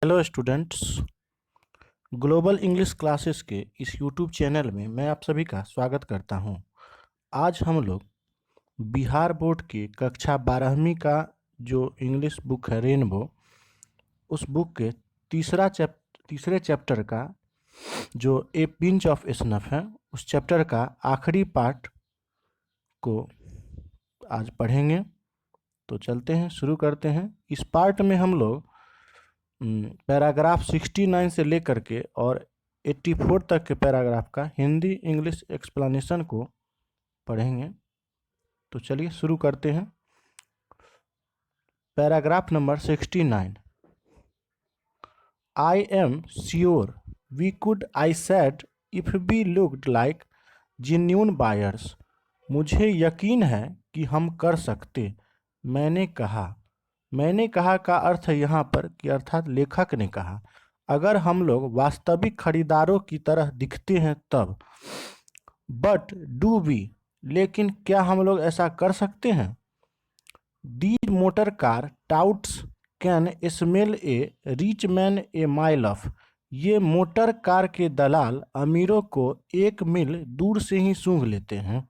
Hello students, global English classes के इस YouTube channel में मैं आप सभी का स्वागत करता हूं। आज हम लोग बिहार बोर्ड की कक्षा 12वीं का जो इंग्लिश बुक है रेनबो, उस बुक के तीसरे चैप्टर का जो ए पिंच ऑफ स्नफ है, उस चैप्टर का आखिरी पार्ट को आज पढ़ेंगे। तो चलते हैं, शुरू करते हैं। इस पार्ट में हम लोग पैराग्राफ 69 से लेकर के और 84 तक के पैराग्राफ का हिंदी इंग्लिश एक्सप्लेनेशन को पढ़ेंगे। तो चलिए शुरू करते हैं। Paragraph number 69। I am sure we could, I said, if we looked like genuine buyers. मुझे यकीन है कि हम कर सकते, मैंने कहा का अर्थ है यहाँ पर कि अर्थात लेखक ने कहा, अगर हम लोग वास्तविक खरीदारों की तरह दिखते हैं तब। बट डू वी, लेकिन क्या हम लोग ऐसा कर सकते हैं? These motor car touts can smell A rich man A mile of. ये मोटर कार के दलाल अमीरों को 1 मील दूर से ही सूंघ लेते हैं।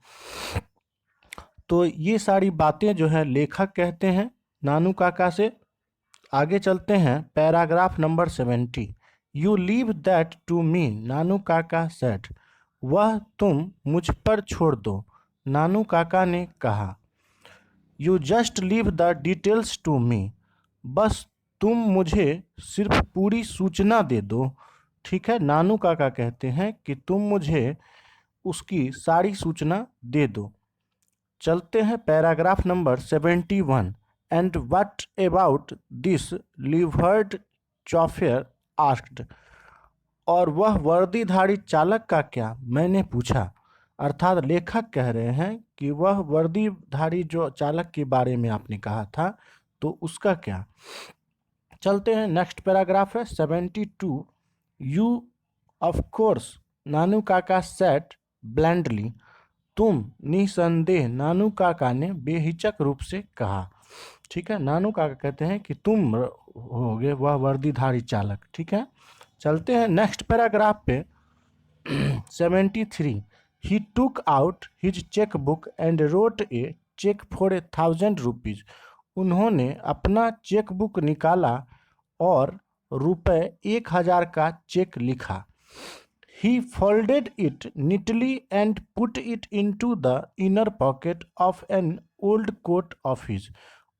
तो ये सारी बातें जो है लेखक कहते हैं नानू काका से। आगे चलते हैं, paragraph number 70। You leave that to me, Nanu Kaka said. वह तुम मुझ पर छोड़ दो, नानू काका ने कहा। You just leave the details to me, बस तुम मुझे सिर्फ पूरी सूचना दे दो। ठीक है, नानू काका कहते हैं कि तुम मुझे उसकी सारी सूचना दे दो। चलते हैं paragraph number 71। And what about this, liveried chauffeur asked. और वह वर्दीधारी चालक का क्या, मैंने पूछा। अर्थात लेखक कह रहे हैं कि वह वर्दीधारी जो चालक के बारे में आपने कहा था, तो उसका क्या। चलते हैं, नेक्स्ट पैराग्राफ है 72। You of course, Nanu Kaka said blandly. तुम, निसंदेह, नानू काका ने बेहिचक रूप से कहा। ठीक है, नानू काका कहते हैं कि तुम होगे वह वर्दीधारी चालक। ठीक है, चलते हैं नेक्स्ट पैराग्राफ पे 73। He took out his cheque book and wrote a cheque for 1000 rupees. उन्होंने अपना चेक बुक निकाला और रुपए 1000 का चेक लिखा। He folded it neatly and put it into the inner pocket of an old coat of his.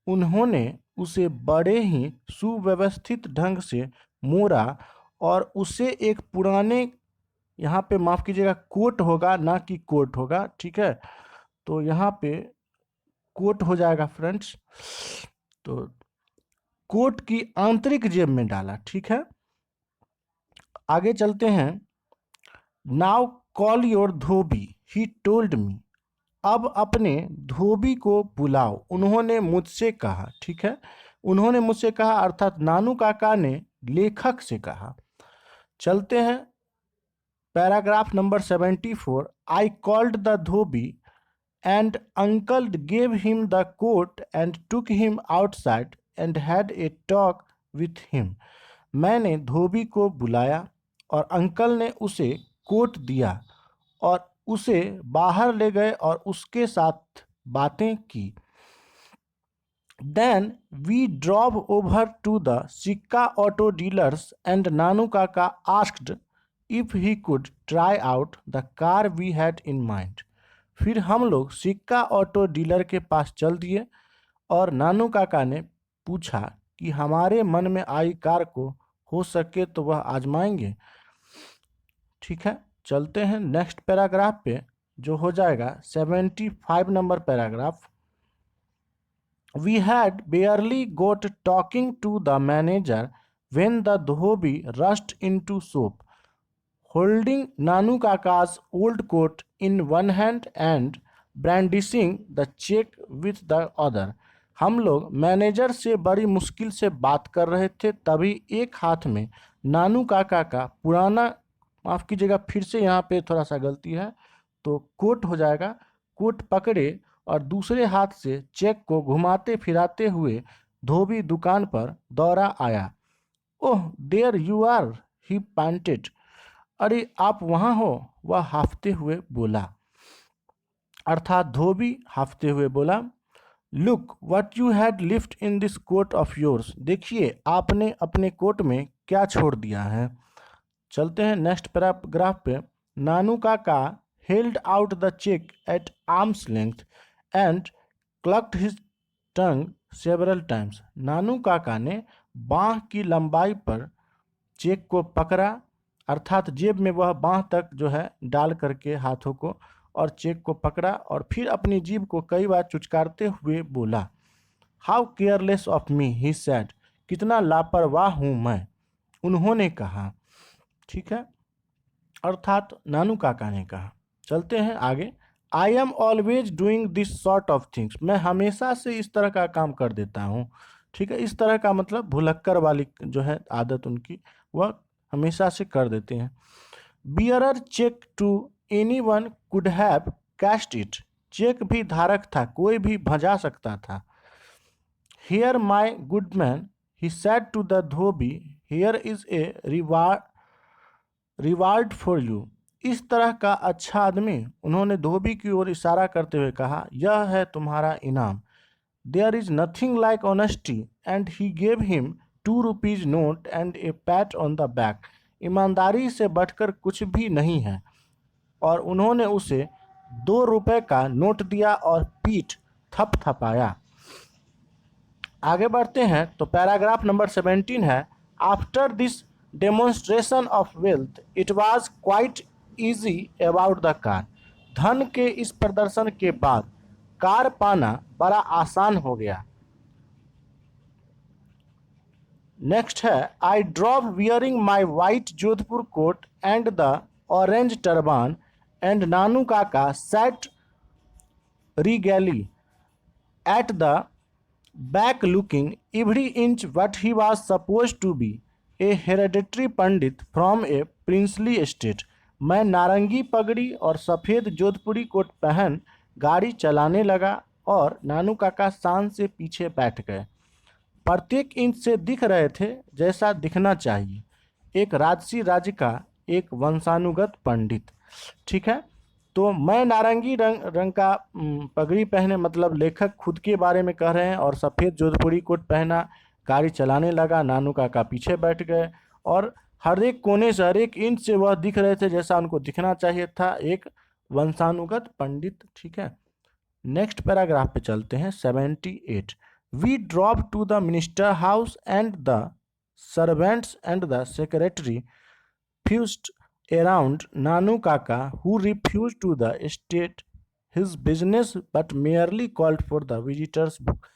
उन्होंने उसे बड़े ही सुव्यवस्थित ढंग से मोड़ा और उसे एक पुराने, यहाँ पे माफ़ कीजिएगा कोट होगा ना कि कोट होगा। ठीक है, तो यहाँ पे कोट हो जाएगा फ्रेंड्स। तो कोट की आंतरिक जेब में डाला। ठीक है, आगे चलते हैं। Now call your Dhobi, he told me. अब अपने धोबी को बुलाओ, उन्होंने मुझसे कहा। ठीक है, उन्होंने मुझसे कहा अर्थात नानू काका ने लेखक से कहा। चलते हैं paragraph number 74। I called the dhobi and uncle gave him the coat and took him outside and had a talk with him. मैंने धोबी को बुलाया और अंकल ने उसे कोट दिया और उसे बाहर ले गए और उसके साथ बातें की। Then we drove over to the Sikka auto dealers and Nanu Kaka asked if he could try out the car we had in mind. फिर हम लोग सिक्का ऑटो डीलर के पास चल दिए और नानू काका ने पूछा कि हमारे मन में आई कार को हो सके तो वह आजमाएंगे। ठीक है, चलते हैं नेक्स्ट पैराग्राफ पे जो हो जाएगा 75 number paragraph. We had barely got talking to the manager when the dhobi rushed into shop, holding Nanu Kaka's old coat in one hand and brandishing the check with the other. हम लोग मैनेजर से बड़ी मुश्किल से बात कर रहे थे, तभी एक हाथ में नानू काका का पुराना, माफ़ कीजिएगा फिर से यहाँ पे थोड़ा सा गलती है, तो कोट हो जाएगा, कोट पकड़े और दूसरे हाथ से चेक को घुमाते फिराते हुए धोबी दुकान पर दौड़ा आया। ओह there you are, he painted. अरे आप वहाँ हो, वह हाफते हुए बोला, अर्थात धोबी हाफते हुए बोला। Look what you had left in this coat of yours, देखिए आपने अपने कोट में क्या छोड़ दिया है। चलते हैं नेक्स्ट पैराग्राफ पे। Nanu Kaka held out the cheque at arm's length and clucked his tongue several times. Nanu Kaka ने बाँह की लंबाई पर चेक को पकड़ा, अर्थात जेब में वह बाँह तक जो है डाल करके हाथों को, और चेक को पकड़ा और फिर अपनी जीभ को कई बार चुचकारते हुए बोला, how careless of me, he sad, कितना लापरवाह हूँ मैं, उन्होंने कहा। ठीक है, अर्थात नानू काका ने कहा। चलते हैं आगे। I am always doing this sort of things, मैं हमेशा से इस तरह का काम कर देता हूँ। ठीक है, इस तरह का मतलब भुलक्कर वाली जो है आदत उनकी, वह हमेशा से कर देते हैं। Bearer cheque to anyone could have cashed it, cheque भी धारक था, कोई भी भजा सकता था। Here my good man, he said to the dhobi, here is a reward for you, इस तरह का अच्छा आदमी, उन्होंने धोबी की ओर इशारा करते हुए कहा, यह है तुम्हारा इनाम। There is nothing like honesty, and he gave him 2 rupees note and a pat on the back, ईमानदारी से बढ़कर कुछ भी नहीं है, और उन्होंने उसे 2 रुपए का नोट दिया और पीठ थपथपाया। आगे बढ़ते हैं तो पैराग्राफ नंबर 17 है। After this demonstration of wealth it was quite easy about the car, धन के इस प्रदर्शन के बाद कार पाना बड़ा आसान हो गया। नेक्स्ट है, I drop wearing my white Jodhpur coat and the orange turban and Nanu Kaka sat regally at the back looking every inch what he was supposed to be, a hereditary Pandit from a princely estate। मैं नारंगी पगड़ी और सफ़ेद जोधपुरी coat पहन गाड़ी चलाने लगा और नानू काका शान से पीछे बैठ गए। प्रत्येक इंच से दिख रहे थे जैसा दिखना चाहिए, एक राजसी राज्य का एक वंशानुगत पंडित। ठीक है, तो मैं नारंगी रंग का पगड़ी पहने, मतलब लेखक खुद के बारे में कह रहे हैं, और सफ़ेद जोधपुरी कोट पहना, गाड़ी चलाने लगा, नानू काका पीछे बैठ गए, और हर एक कोने से हर एक इंच से वह दिख रहे थे जैसा उनको दिखना चाहिए था, एक वंशानुगत पंडित। ठीक है, नेक्स्ट पैराग्राफ पे चलते हैं। 78 we drove to the minister house and the servants and the secretary fussed around Nanu Kaka, who refused to the state his business but merely called for the visitors book।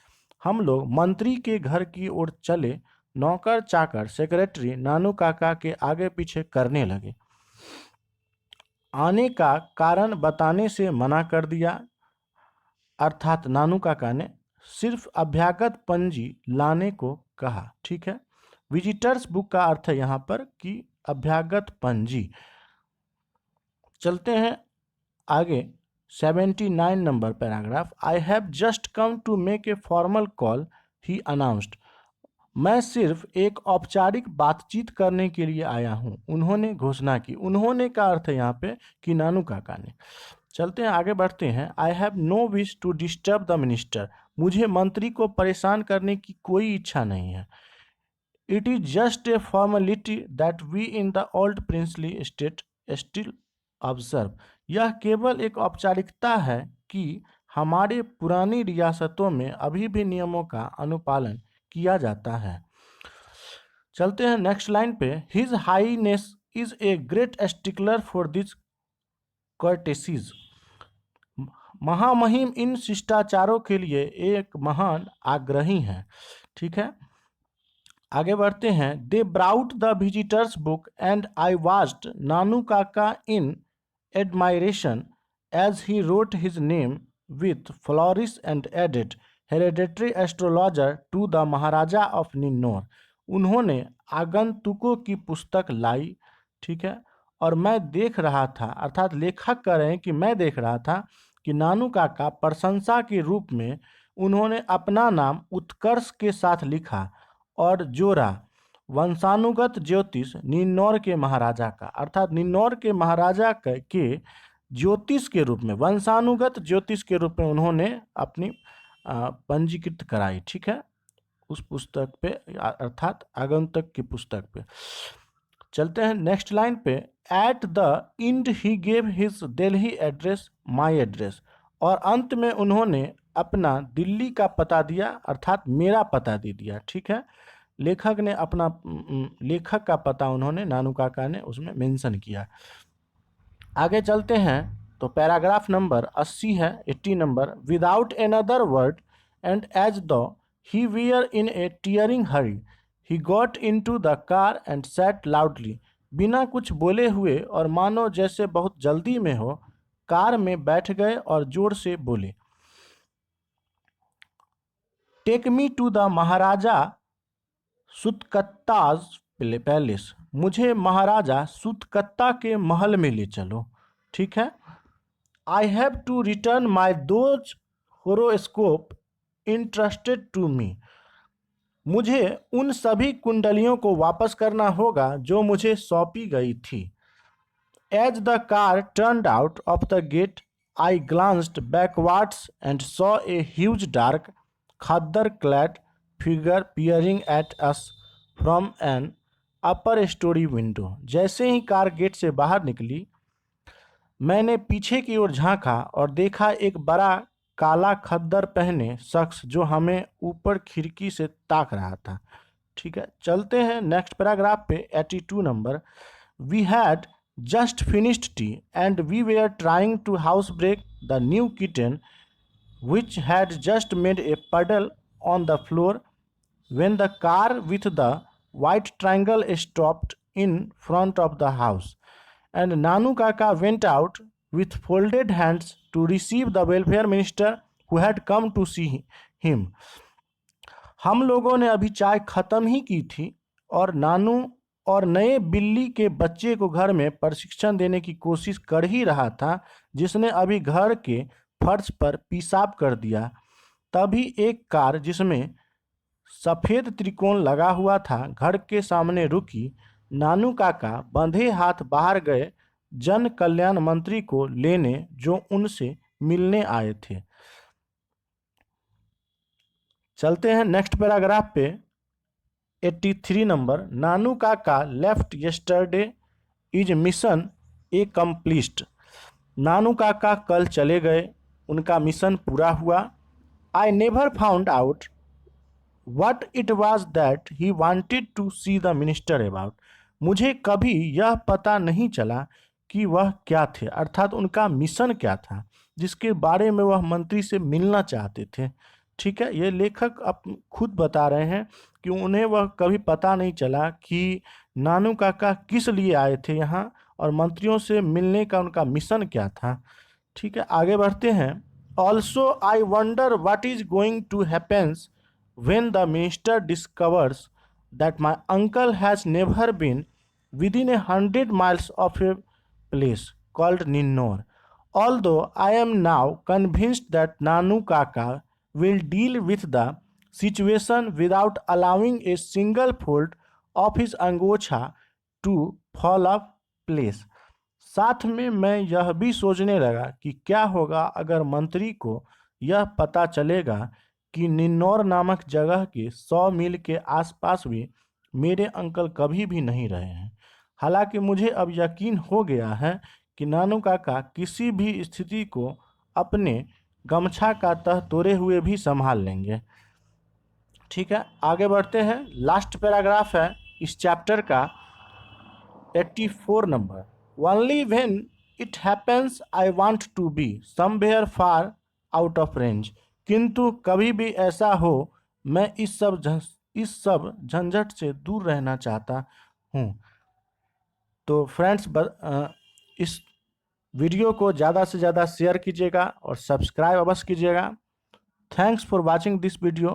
हम लोग मंत्री के घर की ओर चले, नौकर चाकर सेक्रेटरी नानू काका के आगे पीछे करने लगे, आने का कारण बताने से मना कर दिया, अर्थात नानू काका ने सिर्फ अभ्यागत पंजी लाने को कहा। ठीक है, विजिटर्स बुक का अर्थ है यहाँ पर कि अभ्यागत पंजी। चलते हैं आगे। 79 number paragraph. I have just come to make a formal call, he announced, मैं सिर्फ एक औपचारिक बातचीत करने के लिए आया हूँ, उन्होंने घोषणा की। उन्होंने का अर्थ है यहाँ पे कि नानू काका ने। चलते हैं आगे बढ़ते हैं। I have no wish to disturb the minister, मुझे मंत्री को परेशान करने की कोई इच्छा नहीं है। It is just a formality that we in the old princely state still observe, यह केवल एक औपचारिकता है कि हमारे पुरानी रियासतों में अभी भी नियमों का अनुपालन किया जाता है। चलते हैं नेक्स्ट लाइन पे। His highness is a great stickler for this courtesies, महामहिम इन शिष्टाचारों के लिए एक महान आग्रही हैं। ठीक है, आगे बढ़ते हैं। They brought the visitors book and I watched Nanu Kaka in admiration as he wrote his name with flourish and added hereditary astrologer to the maharaja of Ninnaur, उन्होंने आगंतुकों की पुस्तक लाई। ठीक है, और मैं देख रहा था, अर्थात लेखक कह रहे हैं कि मैं देख रहा था कि नानू काका प्रशंसा के रूप में उन्होंने अपना नाम उत्कर्ष के साथ लिखा और जोड़ा, वंशानुगत ज्योतिष निन्नौर के महाराजा का, अर्थात निन्नौर के महाराजा के ज्योतिष के रूप में, वंशानुगत ज्योतिष के रूप में उन्होंने अपनी पंजीकृत कराई। ठीक है, उस पुस्तक पे, अर्थात आगंतुक की पुस्तक पे। चलते हैं नेक्स्ट लाइन पे। At the end he gave his Delhi address, my address, और अंत में उन्होंने अपना दिल्ली का पता दिया, अर्थात मेरा पता दे दिया। ठीक है, लेखक ने अपना लेखक का पता उन्होंने, नानू काका ने उसमें मेंशन किया। आगे चलते हैं तो पैराग्राफ नंबर 80 है, 80 number. Without another word and as the he wear in a tearing hurry he got into the car and sat loudly. बिना कुछ बोले हुए और मानो जैसे बहुत जल्दी में हो, कार में बैठ गए और जोर से बोले, take me to the maharaja Sutkatta's palace, मुझे महाराजा सुतकत्ता के महल में ले चलो। ठीक है। I have to return my those horoscope interested to me, मुझे उन सभी कुंडलियों को वापस करना होगा जो मुझे सौंपी गई थी। As the car turned out of the gate I glanced backwards and saw a huge dark khaddar clad figure peering at us from an upper storey window. जैसे ही कार गेट से बाहर निकली, मैंने पीछे की ओर झांका और देखा एक बड़ा काला खद्दर पहने शख्स जो हमें ऊपर खिड़की से ताक रहा था। ठीक है, चलते हैं नेक्स्ट पैराग्राफ पे, 82 number. We had just finished tea and we were trying to house break the new kitten which had just made a puddle on the floor when the car with the white triangle stopped in front of the house and Nanu Kaka went out with folded hands to receive the welfare minister who had come to see him. हम लोगों ने अभी चाय खत्म ही की थी और नानू और नए बिल्ली के बच्चे को घर में प्रशिक्षण देने की कोशिश कर ही रहा था, जिसने अभी घर के फर्श पर पेशाब कर दिया। तभी एक कार जिसमें सफ़ेद त्रिकोण लगा हुआ था घर के सामने रुकी। नानू काका बंधे हाथ बाहर गए जन कल्याण मंत्री को लेने जो उनसे मिलने आए थे। चलते हैं नेक्स्ट पैराग्राफ पे, 83 नंबर। Nanu Kaka left yesterday his mission accomplished, Nanu Kaka कल चले गए, उनका मिशन पूरा हुआ। I never found out what it was that he wanted to see the minister about, मुझे कभी यह पता नहीं चला कि वह क्या थे, अर्थात उनका मिशन क्या था जिसके बारे में वह मंत्री से मिलना चाहते थे। ठीक है, ये लेखक अब खुद बता रहे हैं कि उन्हें वह कभी पता नहीं चला कि नानू काका किस लिए आए थे यहाँ और मंत्रियों से मिलने का उनका मिशन क्या था। ठीक है, आगे बढ़ते हैं। Also I wonder what is going to happens when the minister discovers that my uncle has never been within 100 miles of a place called Ninnaur. Although I am now convinced that Nanu Kaka will deal with the situation without allowing a single fold of his अंगोछा to fall off place। साथ में मैं यह भी सोचने लगा कि क्या होगा अगर मंत्री को यह पता चलेगा कि निन्नौर नामक जगह के 100 मील के आसपास भी मेरे अंकल कभी भी नहीं रहे हैं। हालांकि मुझे अब यकीन हो गया है कि नानू काका किसी भी स्थिति को अपने गमछा का तह तोड़े हुए भी संभाल लेंगे। ठीक है, आगे बढ़ते हैं। लास्ट पैराग्राफ है इस चैप्टर का, 84 number. Only when it happens I want to be somewhere far out of range, किंतु कभी भी ऐसा हो मैं इस सब झंझट से दूर रहना चाहता हूँ। तो फ्रेंड्स, इस वीडियो को ज़्यादा से ज़्यादा शेयर कीजिएगा और सब्सक्राइब अवश्य कीजिएगा। Thanks for watching this video.